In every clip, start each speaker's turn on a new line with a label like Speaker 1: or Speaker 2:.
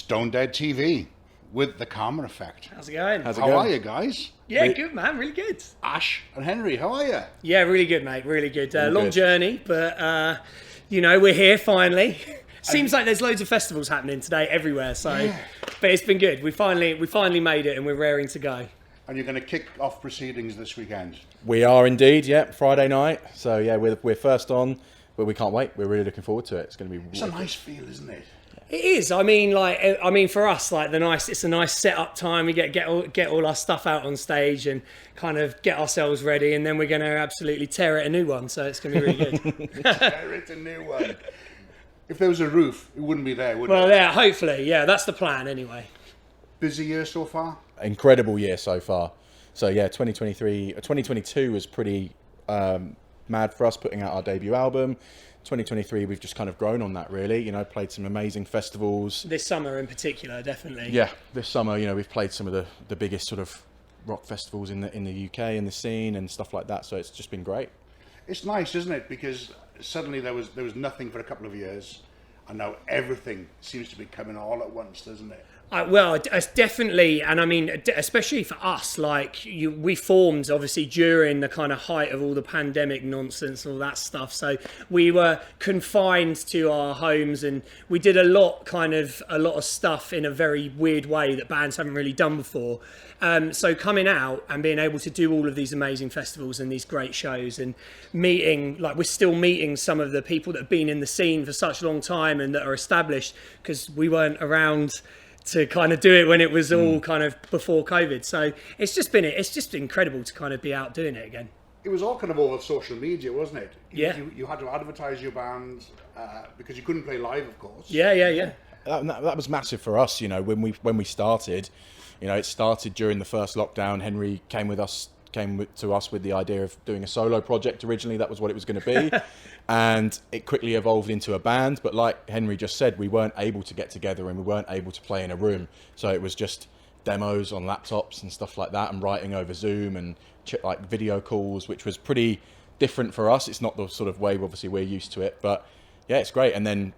Speaker 1: Stonedead TV with the Karma Effect.
Speaker 2: How's it going?
Speaker 1: How are you guys?
Speaker 2: Yeah, good man, really good.
Speaker 1: Ash and Henry, how are you?
Speaker 2: Yeah, really good, mate, really good.
Speaker 3: All
Speaker 2: Long
Speaker 3: good.
Speaker 2: journey, but we're here finally. Seems like there's loads of festivals happening today everywhere, so but it's been good. We finally made it and we're raring to go.
Speaker 1: And you're going to kick off proceedings this weekend.
Speaker 3: We are indeed, yeah, Friday night. So yeah, we're first on, but we can't wait. We're really looking forward to it. It's going to be.
Speaker 1: It's a nice feel, isn't it?
Speaker 2: It is. I mean, for us, it's a nice set-up time. We get all our stuff out on stage and kind of get ourselves ready, and then we're going to absolutely tear it a new one. So it's going to be really good.
Speaker 1: Tear it a new one. If there was a roof, it wouldn't be there, would it?
Speaker 2: Well, yeah, hopefully, yeah, that's the plan anyway.
Speaker 1: Busy year so far?
Speaker 3: Incredible year so far. So yeah, 2022 was pretty mad for us, putting out our debut album. 2023, we've just kind of grown on that, really. Played some amazing festivals.
Speaker 2: This summer in particular, definitely.
Speaker 3: Yeah, this summer, we've played some of the biggest sort of rock festivals in the UK and the scene and stuff like that. So it's just been great. It's
Speaker 1: nice, isn't it? Because suddenly there was nothing for a couple of years, and now everything seems to be coming all at once, doesn't it?
Speaker 2: Well, it's definitely, and I mean, especially for us, we formed obviously during the kind of height of all the pandemic nonsense, all that stuff. So we were confined to our homes, and we did a lot of stuff in a very weird way that bands haven't really done before. So coming out and being able to do all of these amazing festivals and these great shows, and meeting, we're still meeting some of the people that have been in the scene for such a long time and that are established, because we weren't around to kind of do it when it was all kind of before COVID. So it's just incredible to kind of be out doing it again.
Speaker 1: It was all kind of over social media, wasn't it?
Speaker 2: Yeah.
Speaker 1: You had to advertise your band because you couldn't play live, of course.
Speaker 2: Yeah.
Speaker 3: That was massive for us, when we started. It started during the first lockdown. Henry came to us with the idea of doing a solo project. Originally, that was what it was going to be. And it quickly evolved into a band. But like Henry just said, we weren't able to get together and we weren't able to play in a room. So it was just demos on laptops and stuff like that, and writing over Zoom and video calls, which was pretty different for us. It's not the sort of way, obviously, we're used to it. But yeah, it's great. And then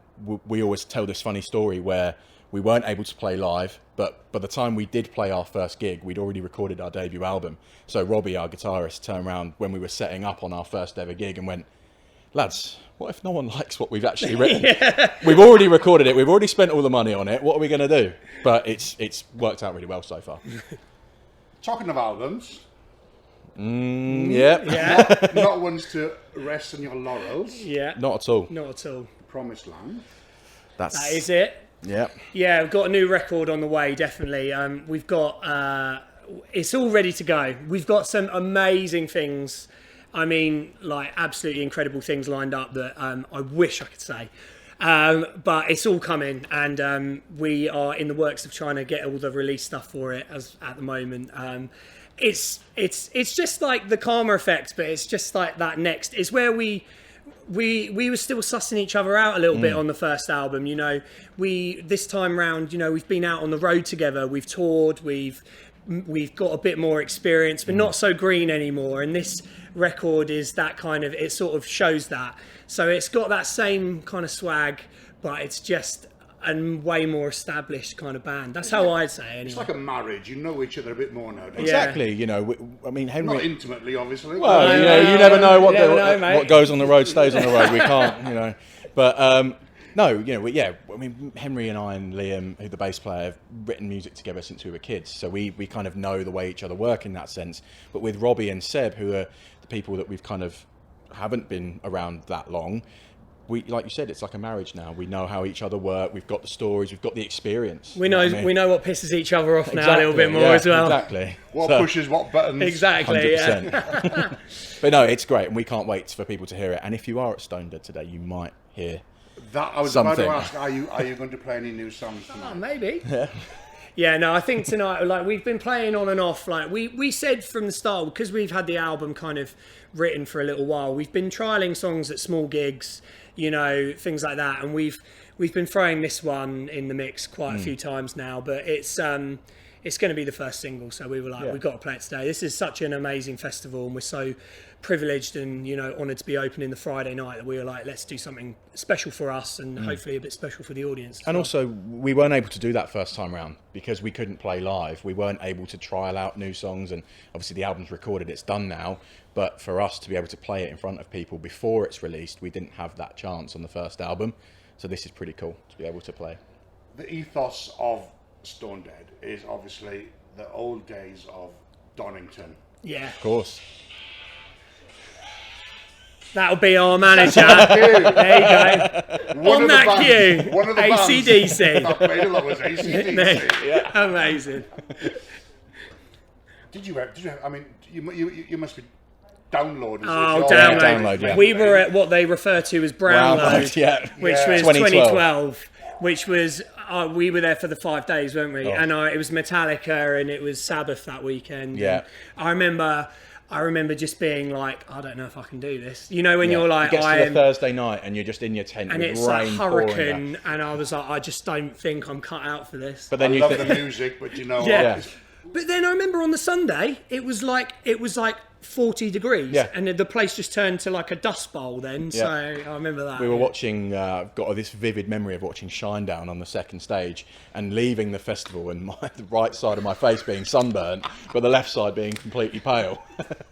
Speaker 3: we always tell this funny story where we weren't able to play live, but by the time we did play our first gig, we'd already recorded our debut album. So Robbie, our guitarist, turned around when we were setting up on our first ever gig and went, "Lads, what if no one likes what we've actually written? We've already recorded it. We've already spent all the money on it. What are we going to do?" But it's worked out really well so far.
Speaker 1: Talking of albums.
Speaker 3: Yeah.
Speaker 1: Not ones to rest on your laurels.
Speaker 2: Yeah.
Speaker 3: Not at all.
Speaker 2: Not at all.
Speaker 1: Promised Land.
Speaker 2: That is it.
Speaker 3: Yeah.
Speaker 2: Yeah, we've got a new record on the way, definitely. We've got, it's all ready to go. We've got some amazing things. I mean, absolutely incredible things lined up that I wish I could say. But it's all coming, and we are in the works of trying to get all the release stuff for it at the moment. It's just like the Karma Effect, but it's just like that next. It's where we were still sussing each other out a little bit on the first album. This time round, we've been out on the road together. We've toured. We've got a bit more experience. We're not so green anymore. And this record is that kind of. It sort of shows that. So it's got that same kind of swag, but it's just a way more established kind of band. That's how I'd say it anyway.
Speaker 1: It's like a marriage. You know each other a bit more nowadays.
Speaker 3: Exactly. I mean, Henry.
Speaker 1: Not intimately, obviously.
Speaker 3: Well, you never know what goes on the road stays on the road. We can't, But no, I mean, Henry and I and Liam, who's the bass player, have written music together since we were kids. So we kind of know the way each other work in that sense. But with Robbie and Seb, who are the people that we've kind of haven't been around that long, we, like you said, it's like a marriage now. We know how each other work. We've got the stories. We've got the experience.
Speaker 2: We know what pisses each other off now a little bit more as well.
Speaker 3: Exactly.
Speaker 1: What pushes what buttons.
Speaker 2: Exactly.
Speaker 3: 100%.
Speaker 2: Yeah.
Speaker 3: But no, it's great, and we can't wait for people to hear it. And if you are at Stonedead today, you might hear
Speaker 1: that. I was
Speaker 3: something.
Speaker 1: about to ask, are you going to play any new songs tonight?
Speaker 2: Oh, maybe. Yeah, no, I think tonight, we've been playing on and off. We said from the start, because we've had the album kind of written for a little while, we've been trialing songs at small gigs, things like that, and we've been throwing this one in the mix quite a few times now. But it's going to be the first single. So we were like, we've got to play it today. This is such an amazing festival, and we're so privileged and, you know, honoured to be opening the Friday night that we were like, let's do something special for us and hopefully a bit special for the audience.
Speaker 3: And also, we weren't able to do that first time round because we couldn't play live. We weren't able to trial out new songs, and obviously the album's recorded, it's done now. But for us to be able to play it in front of people before it's released, we didn't have that chance on the first album. So this is pretty cool to be able to play.
Speaker 1: The ethos of Stonedead is obviously the old days of Donington.
Speaker 2: Yeah.
Speaker 3: Of course.
Speaker 2: That'll be our manager. There you go.
Speaker 1: One
Speaker 2: On that cue,
Speaker 1: one of the
Speaker 2: AC/DC.
Speaker 1: Bands played a lot was AC/DC.
Speaker 2: Amazing.
Speaker 1: Did you have? I mean, you must be downloaders.
Speaker 2: Oh,
Speaker 3: download.
Speaker 2: download.
Speaker 3: Yeah.
Speaker 2: We were at what they refer to as Brownload, which was 2012. Which was, we were there for the 5 days, weren't we?
Speaker 3: Oh.
Speaker 2: And it was Metallica and it was Sabbath that weekend.
Speaker 3: Yeah.
Speaker 2: And I remember just being like, I don't know if I can do this. You know, when you're like,
Speaker 3: it gets to the Thursday night and you're just in your tent
Speaker 2: and
Speaker 3: with
Speaker 2: it's
Speaker 3: rain
Speaker 2: like hurricane,
Speaker 3: pouring down.
Speaker 2: and I was like, I just don't think I'm cut out for this.
Speaker 3: But then
Speaker 1: I love the music, but you know what?
Speaker 2: But then I remember on the Sunday, it was like 40 degrees, and the place just turned to like a dust bowl then. So I remember that.
Speaker 3: We were watching, got this vivid memory of watching Shinedown on the second stage and leaving the festival and the right side of my face being sunburnt, but the left side being completely pale.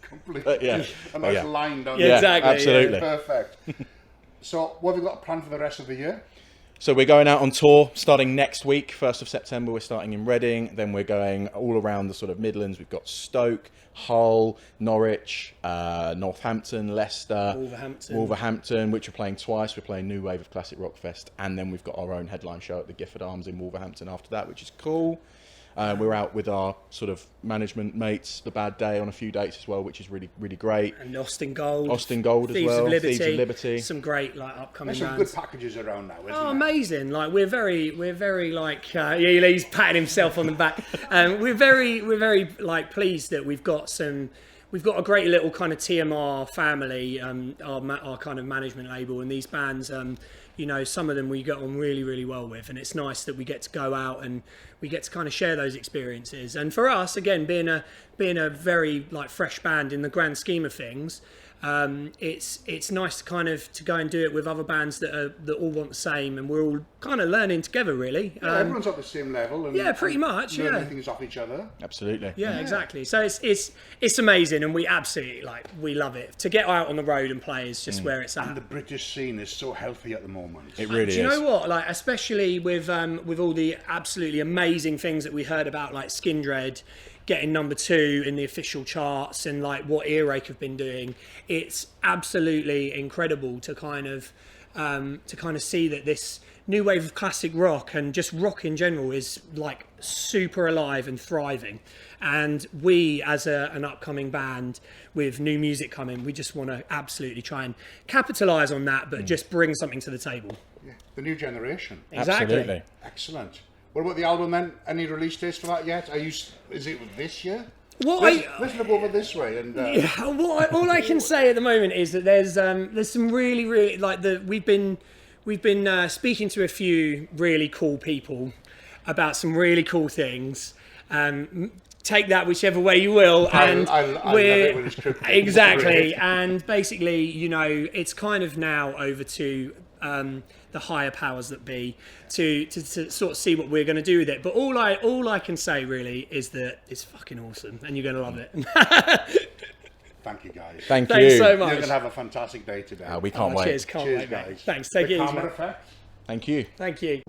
Speaker 1: Completely. A nice line down
Speaker 2: there. Exactly.
Speaker 3: Absolutely.
Speaker 1: Perfect. So what have we got planned for the rest of the year?
Speaker 3: So we're going out on tour starting next week, 1st of September. We're starting in Reading. Then we're going all around the sort of Midlands. We've got Stoke, Hull, Norwich, Northampton, Leicester, Wolverhampton, which we're playing twice. We're playing New Wave of Classic Rock Fest. And then we've got our own headline show at the Gifford Arms in Wolverhampton after that, which is cool. We're out with our sort of management mates, The Bad Day, on a few dates as well, which is really, really great.
Speaker 2: And Austin Gold.
Speaker 3: As well. Thieves of Liberty.
Speaker 2: Some great like upcoming
Speaker 1: There's some
Speaker 2: bands.
Speaker 1: good packages around now, isn't there?
Speaker 2: Amazing! Like we're very like he's patting himself on the back. We're very like pleased that we've got a great little kind of TMR family, our kind of management label, and these bands. You know, some of them we get on really, really well with, and it's nice that we get to go out and we get to kind of share those experiences. And for us, again, being a very like fresh band in the grand scheme of things, it's nice to kind of to go and do it with other bands that all want the same, and we're all kind of learning together, really.
Speaker 1: Everyone's at the same level. And,
Speaker 2: pretty much.
Speaker 1: Learning things off each other.
Speaker 3: Absolutely.
Speaker 2: Yeah, exactly. So it's amazing, and we absolutely we love it. To get out on the road and play is just where it's at.
Speaker 1: And the British scene is so healthy at the moment.
Speaker 3: It really is.
Speaker 2: Do you know what? Like, especially with all the absolutely amazing things that we heard about, like Skindred getting #2 in the official charts, and like what Earache have been doing, it's absolutely incredible to kind of see that this new wave of classic rock and just rock in general is like super alive and thriving. And we, as an upcoming band with new music coming, we just want to absolutely try and capitalise on that, but just bring something to the table.
Speaker 1: Yeah. The new generation.
Speaker 2: Exactly.
Speaker 3: Absolutely.
Speaker 1: Excellent. What about the album then? Any release dates for that yet? Is it this year?
Speaker 2: Let's
Speaker 1: look over this way and.
Speaker 2: All I can say at the moment is that there's some really like we've been speaking to a few really cool people about some really cool things. Take that whichever way you will, and
Speaker 1: I love it when it's true.
Speaker 2: Exactly. And basically, you know, it's kind of now over to the higher powers that be to sort of see what we're going to do with it. But all I can say really is that it's fucking awesome, and you're going to love it.
Speaker 1: Thank you, guys.
Speaker 3: Thanks
Speaker 2: so much.
Speaker 1: You're going to have a fantastic day today.
Speaker 3: We can't wait.
Speaker 2: Cheers,
Speaker 1: Cheers,
Speaker 2: wait,
Speaker 1: guys.
Speaker 2: mate. Thanks. Take it easy.
Speaker 1: Effect.
Speaker 3: Thank you.
Speaker 2: Thank you.